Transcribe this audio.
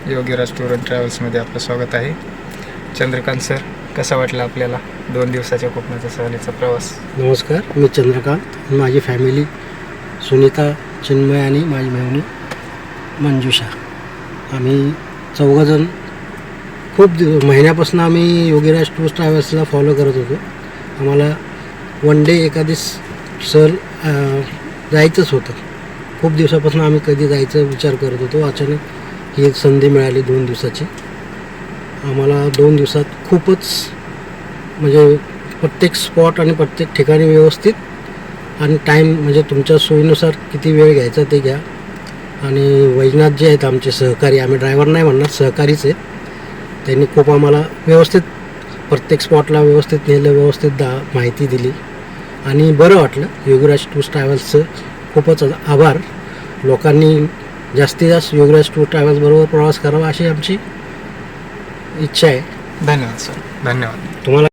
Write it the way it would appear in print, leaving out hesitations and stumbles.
Yogiraj tour and ट्रॅव्हल्समध्ये आपलं स्वागत आहे. चंद्रकांत सर, कसा वाटला आपल्याला 2 दिवसाच्या कोकणाचा सहलीचा प्रवास? नमस्कार, मी चंद्रकांत. माझी फॅमिली सुनीता, चिन्मय आणि माझी मेहुणी मंजुषा. आम्ही 4 जण खूप महिन्यापासून आम्ही योगीराज टूर्स ट्रॅव्हल्सला फॉलो करत होतो. आम्हाला वन डे एखादी सहल जायचंच होतं. खूप दिवसापासून आम्ही कधी जायचा विचार करत होतो. अचानक ही एक संधी मिळाली 2 दिवसाची. आम्हाला 2 दिवसात खूपच म्हणजे प्रत्येक स्पॉट आणि प्रत्येक ठिकाणी व्यवस्थित आणि टाईम म्हणजे तुमच्या सोयीनुसार किती वेळ घ्यायचा ते घ्या. आणि वैजनाथ जे आहेत आमचे सहकारी, आम्ही ड्रायव्हर नाही म्हणणार, सहकारीच आहेत, त्यांनी खूप आम्हाला व्यवस्थित प्रत्येक स्पॉटला व्यवस्थित नेलं, व्यवस्थित माहिती दिली आणि बरं वाटलं. योगीराज टूर्स ट्रॅव्हल्सचं खूपच आभार. लोकांनी जास्तीत जास्त योगीराज टूर ट्रॅव्हल्सबरोबर प्रवास करावा अशी आमची इच्छा आहे. धन्यवाद सर, धन्यवाद. तुम्हाला